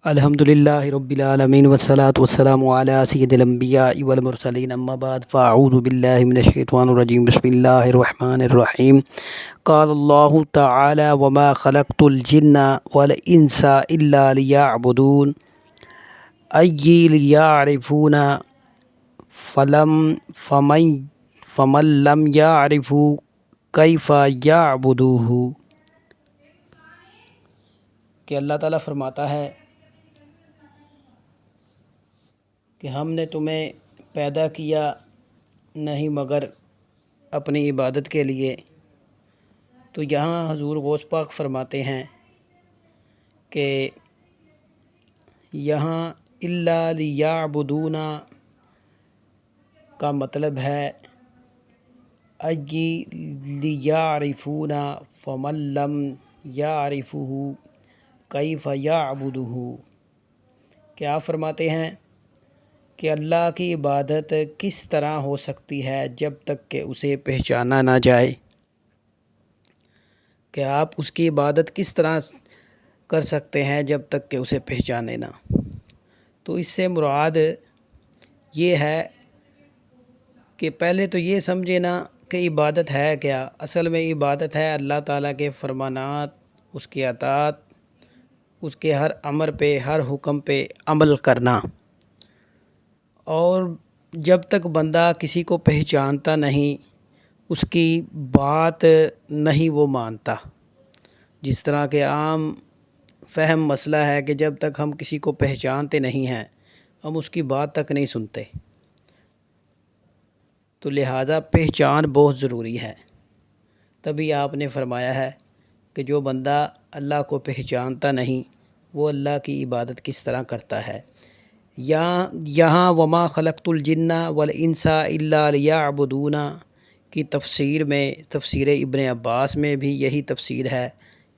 الحمدللہ رب العالمین والصلاة والسلام علی سید الانبیاء والمرسلین اما بعد فاعوذ باللہ من الشیطان الرجیم بسم اللہ الرحمن الرحیم قال اللہ تعالی وما خلقت الجن والانس الا لیعبدون ای لیعرفون فمن لم یعرف کیف یعبدوہ کہ اللہ تعالیٰ فرماتا ہے کہ ہم نے تمہیں پیدا کیا نہیں مگر اپنی عبادت کے لیے۔ تو یہاں حضور غوث پاک فرماتے ہیں کہ یہاں الا لیعبدون کا مطلب ہے ای لیعرفون فمن لم یعرفہ کیف یعبدہ، کہ آپ فرماتے ہیں کہ اللہ کی عبادت کس طرح ہو سکتی ہے جب تک کہ اسے پہچانا نہ جائے، کہ آپ اس کی عبادت کس طرح کر سکتے ہیں جب تک کہ اسے پہچانے نہ۔ تو اس سے مراد یہ ہے کہ پہلے تو یہ سمجھے نا کہ عبادت ہے کیا۔ اصل میں عبادت ہے اللہ تعالیٰ کے فرمانات، اس کی اطاعت، اس کے ہر امر پہ، ہر حکم پہ عمل کرنا۔ اور جب تک بندہ کسی کو پہچانتا نہیں، اس کی بات نہیں وہ مانتا۔ جس طرح کہ عام فہم مسئلہ ہے کہ جب تک ہم کسی کو پہچانتے نہیں ہیں، ہم اس کی بات تک نہیں سنتے۔ تو لہٰذا پہچان بہت ضروری ہے۔ تبھی آپ نے فرمایا ہے کہ جو بندہ اللہ کو پہچانتا نہیں، وہ اللہ کی عبادت کس طرح کرتا ہے۔ یہاں وما خلقت الجن والانس الا لیعبدون کی تفسیر میں، تفسیر ابن عباس میں بھی یہی تفسیر ہے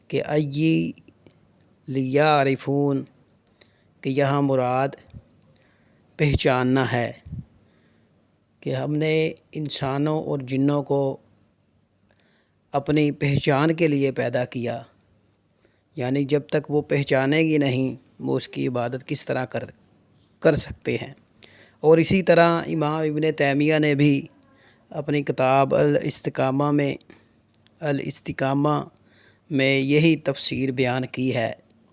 کہ ای لیعرفون، کہ یہاں مراد پہچاننا ہے، کہ ہم نے انسانوں اور جنوں کو اپنی پہچان کے لیے پیدا کیا، یعنی جب تک وہ پہچانے گی نہیں وہ اس کی عبادت کس طرح کر سکتے ہیں۔ اور اسی طرح امام ابن تیمیہ نے بھی اپنی کتاب الاستقامہ میں یہی تفسیر بیان کی ہے،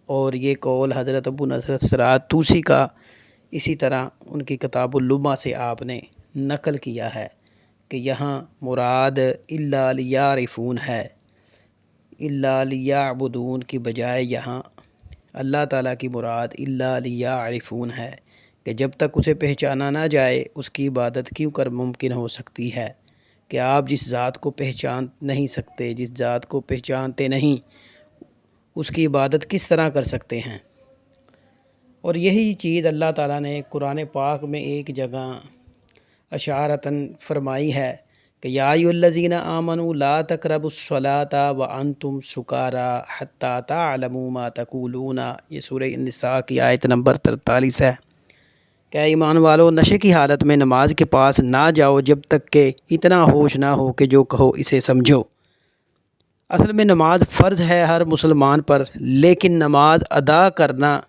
اور یہ قول حضرت ابو نصر سرات طوسی کا اسی طرح ان کی کتاب اللمع سے آپ نے نقل کیا ہے کہ یہاں مراد الا لیعرفون ہے، الا لیعبدون کی بجائے یہاں اللہ تعالیٰ کی مراد الا لیعرفون ہے، کہ جب تک اسے پہچانا نہ جائے اس کی عبادت کیوں کر ممکن ہو سکتی ہے، کہ آپ جس ذات کو پہچان نہیں سکتے، جس ذات کو پہچانتے نہیں، اس کی عبادت کس طرح کر سکتے ہیں۔ اور یہی چیز اللہ تعالیٰ نے قرآن پاک میں ایک جگہ اشارتاً فرمائی ہے کہ یا ایھا الذین آمنوا لا تقربوا الصلاۃ وانتم سکارا حتی تعلموا ما تقولون، یہ سورہ النساء کی آیت نمبر 43 ہے کہ اے ایمان والو، نشے کی حالت میں نماز کے پاس نہ جاؤ جب تک کہ اتنا ہوش نہ ہو کہ جو کہو اسے سمجھو۔ اصل میں نماز فرض ہے ہر مسلمان پر، لیکن نماز ادا کرنا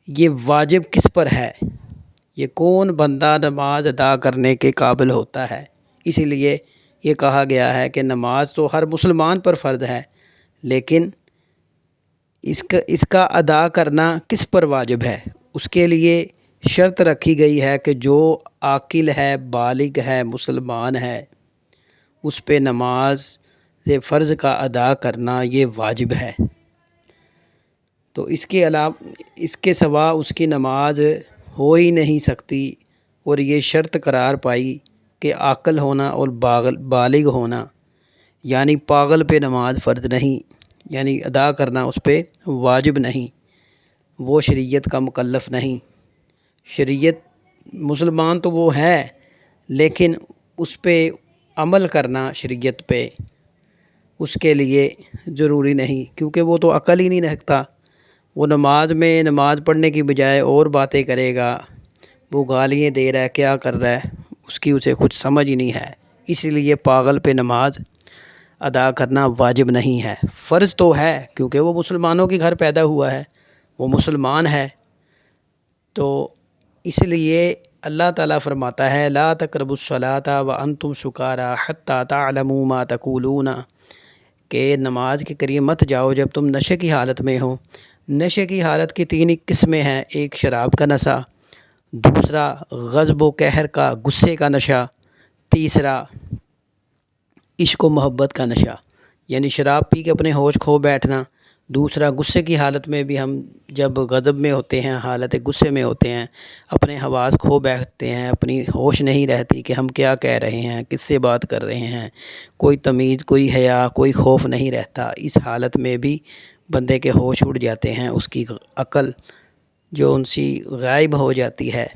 یہ واجب کس پر ہے؟ یہ کون بندہ نماز ادا کرنے کے قابل ہوتا ہے؟ اسی لیے یہ کہا گیا ہے کہ نماز تو ہر مسلمان پر فرض ہے، لیکن اس کا ادا کرنا کس پر واجب ہے؟ اس کے لیے شرط رکھی گئی ہے کہ جو عاقل ہے، بالغ ہے، مسلمان ہے، اس پہ نماز فرض کا ادا کرنا یہ واجب ہے۔ تو اس کے سوا اس کی نماز ہو ہی نہیں سکتی، اور یہ شرط قرار پائی کہ عاقل ہونا اور بالغ ہونا، یعنی پاگل پہ نماز فرض نہیں، یعنی ادا کرنا اس پہ واجب نہیں، وہ شریعت کا مکلف نہیں۔ شریعت مسلمان تو وہ ہے، لیکن اس پہ عمل کرنا شریعت پہ اس کے لیے ضروری نہیں، کیونکہ وہ تو عقل ہی نہیں رکھتا۔ وہ نماز پڑھنے کی بجائے اور باتیں کرے گا، وہ گالیاں دے رہا ہے، کیا کر رہا ہے، اسے کچھ سمجھ ہی نہیں ہے۔ اسی لیے پاگل پہ نماز ادا کرنا واجب نہیں ہے، فرض تو ہے کیونکہ وہ مسلمانوں کے گھر پیدا ہوا ہے، وہ مسلمان ہے۔ تو اس لیے اللہ تعالیٰ فرماتا ہے لا تقربوا الصلاۃ وانتم سکارى حتى تعلموا ما تقولون، کہ نماز کے قریب مت جاؤ جب تم نشے کی حالت میں ہو۔ نشے کی حالت کی 3 قسمیں ہیں، ایک شراب کا نشہ، دوسرا غضب و قہر کا غصے کا نشہ، تیسرا عشق و محبت کا نشہ، یعنی شراب پی کے اپنے ہوش کھو بیٹھنا، دوسرا غصے کی حالت میں بھی ہم جب غضب میں ہوتے ہیں، حالت غصے میں ہوتے ہیں، اپنے حواس کھو بیٹھتے ہیں، اپنی ہوش نہیں رہتی کہ ہم کیا کہہ رہے ہیں، کس سے بات کر رہے ہیں، کوئی تمیز، کوئی حیا، کوئی خوف نہیں رہتا۔ اس حالت میں بھی بندے کے ہوش اڑ جاتے ہیں، اس کی عقل جو ان سی غائب ہو جاتی ہے۔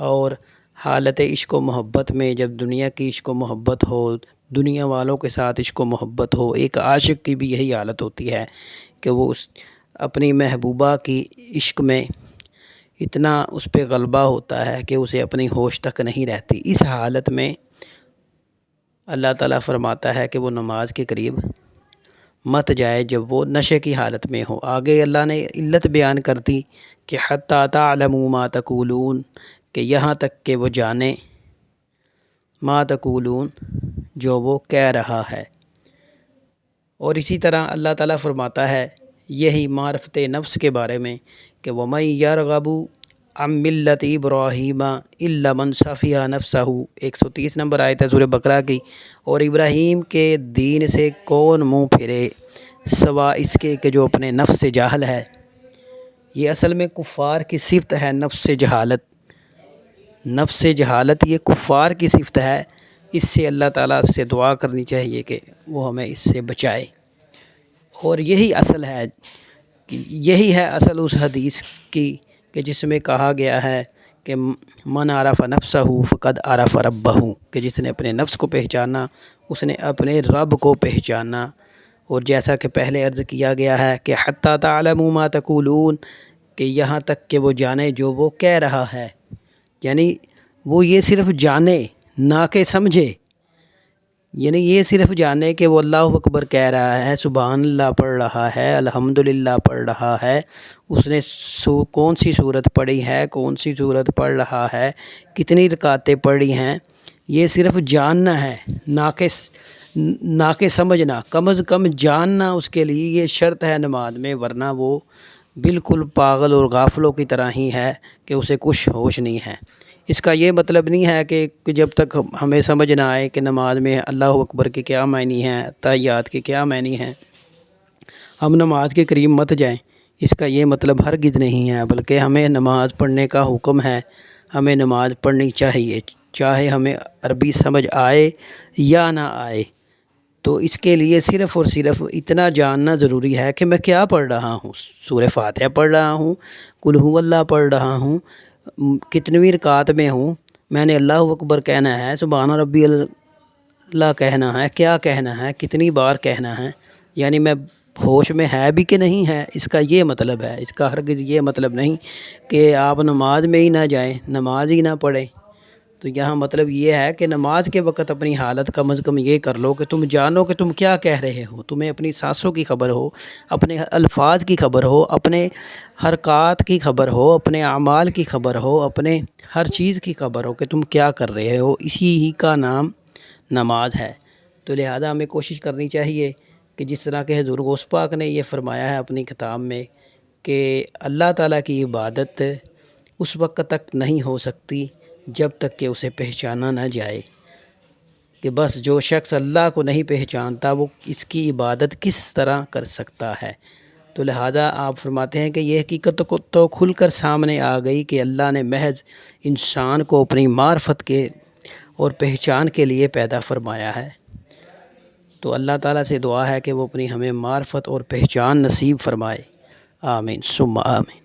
اور حالت عشق و محبت میں جب دنیا کی عشق و محبت ہو، دنیا والوں کے ساتھ عشق و محبت ہو، ایک عاشق کی بھی یہی حالت ہوتی ہے کہ وہ اپنی محبوبہ کی عشق میں اتنا اس پہ غلبہ ہوتا ہے کہ اسے اپنی ہوش تک نہیں رہتی۔ اس حالت میں اللہ تعالیٰ فرماتا ہے کہ وہ نماز کے قریب مت جائے جب وہ نشے کی حالت میں ہو۔ آگے اللہ نے علت بیان کر دی کہ حتی تعلموا ما تقولون، کہ یہاں تک کہ وہ جانے ما تقولون، جو وہ کہہ رہا ہے۔ اور اسی طرح اللہ تعالیٰ فرماتا ہے یہی معرفت نفس کے بارے میں کہ وَمَن يَرْغَبُ عَن مِّلَّةِ إِبْرَاهِيمَ إِلَّا مَن سَفِهَ نَفْسَهُ، 130 نمبر آیت ہے سورہ بقرہ کی۔ اور ابراہیم کے دین سے کون منہ پھرے سوا اس کے کہ جو اپنے نفس سے جاہل ہے۔ یہ اصل میں کفار کی صفت ہے، نفس سے جہالت۔ نفس سے جہالت یہ کفار کی صفت ہے، اس سے اللہ تعالیٰ سے دعا کرنی چاہیے کہ وہ ہمیں اس سے بچائے۔ اور یہی ہے اصل اس حدیث کی کہ جس میں کہا گیا ہے کہ من عرف نفسہ فقد عرف ربہ، کہ جس نے اپنے نفس کو پہچانا اس نے اپنے رب کو پہچانا۔ اور جیسا کہ پہلے عرض کیا گیا ہے کہ حتی تعلموا ما تقولون، کہ یہاں تک کہ وہ جانے جو وہ کہہ رہا ہے، یعنی وہ یہ صرف جانے نہ کہ سمجھے، یعنی یہ صرف جانے کہ وہ اللہ اکبر کہہ رہا ہے، سبحان اللہ پڑھ رہا ہے، الحمدللہ پڑھ رہا ہے، اس نے کون سی سورت پڑھی ہے، کون سی سورت پڑھ رہا ہے، کتنی رکعتیں پڑھی ہیں، یہ صرف جاننا ہے نہ کہ سمجھنا۔ کم از کم جاننا اس کے لیے یہ شرط ہے نماز میں، ورنہ وہ بالکل پاگل اور غافلوں کی طرح ہی ہے کہ اسے کچھ ہوش نہیں ہے۔ اس کا یہ مطلب نہیں ہے کہ جب تک ہمیں سمجھ نہ آئے کہ نماز میں اللہ اکبر کے کیا معنی ہیں، تحیات کے کیا معنی ہیں، ہم نماز کے قریب مت جائیں۔ اس کا یہ مطلب ہرگز نہیں ہے، بلکہ ہمیں نماز پڑھنے کا حکم ہے، ہمیں نماز پڑھنی چاہیے، چاہے ہمیں عربی سمجھ آئے یا نہ آئے۔ تو اس کے لیے صرف اور صرف اتنا جاننا ضروری ہے کہ میں کیا پڑھ رہا ہوں، سورہ فاتحہ پڑھ رہا ہوں، قل ھو اللہ پڑھ رہا ہوں، کتنویں رکعت میں ہوں، میں نے اللہ اکبر کہنا ہے، سبحان ربی اللہ کہنا ہے، کیا کہنا ہے، کتنی بار کہنا ہے، یعنی میں ہوش میں ہے بھی کہ نہیں ہے، اس کا یہ مطلب ہے۔ اس کا ہرگز یہ مطلب نہیں کہ آپ نماز میں ہی نہ جائیں، نماز ہی نہ پڑھیں۔ تو یہاں مطلب یہ ہے کہ نماز کے وقت اپنی حالت کم از کم یہ کر لو کہ تم جانو کہ تم کیا کہہ رہے ہو، تمہیں اپنی سانسوں کی خبر ہو، اپنے الفاظ کی خبر ہو، اپنے حرکات کی خبر ہو، اپنے اعمال کی خبر ہو، اپنے ہر چیز کی خبر ہو کہ تم کیا کر رہے ہو۔ اسی ہی کا نام نماز ہے۔ تو لہذا ہمیں کوشش کرنی چاہیے کہ جس طرح کہ حضور غوث پاک نے یہ فرمایا ہے اپنی کتاب میں کہ اللہ تعالیٰ کی عبادت اس وقت تک نہیں ہو سکتی جب تک کہ اسے پہچانا نہ جائے، کہ بس جو شخص اللہ کو نہیں پہچانتا وہ اس کی عبادت کس طرح کر سکتا ہے۔ تو لہذا آپ فرماتے ہیں کہ یہ حقیقت تو کھل کر سامنے آ گئی کہ اللہ نے محض انسان کو اپنی معرفت کے اور پہچان کے لیے پیدا فرمایا ہے۔ تو اللہ تعالیٰ سے دعا ہے کہ وہ اپنی ہمیں معرفت اور پہچان نصیب فرمائے۔ آمین ثم آمین۔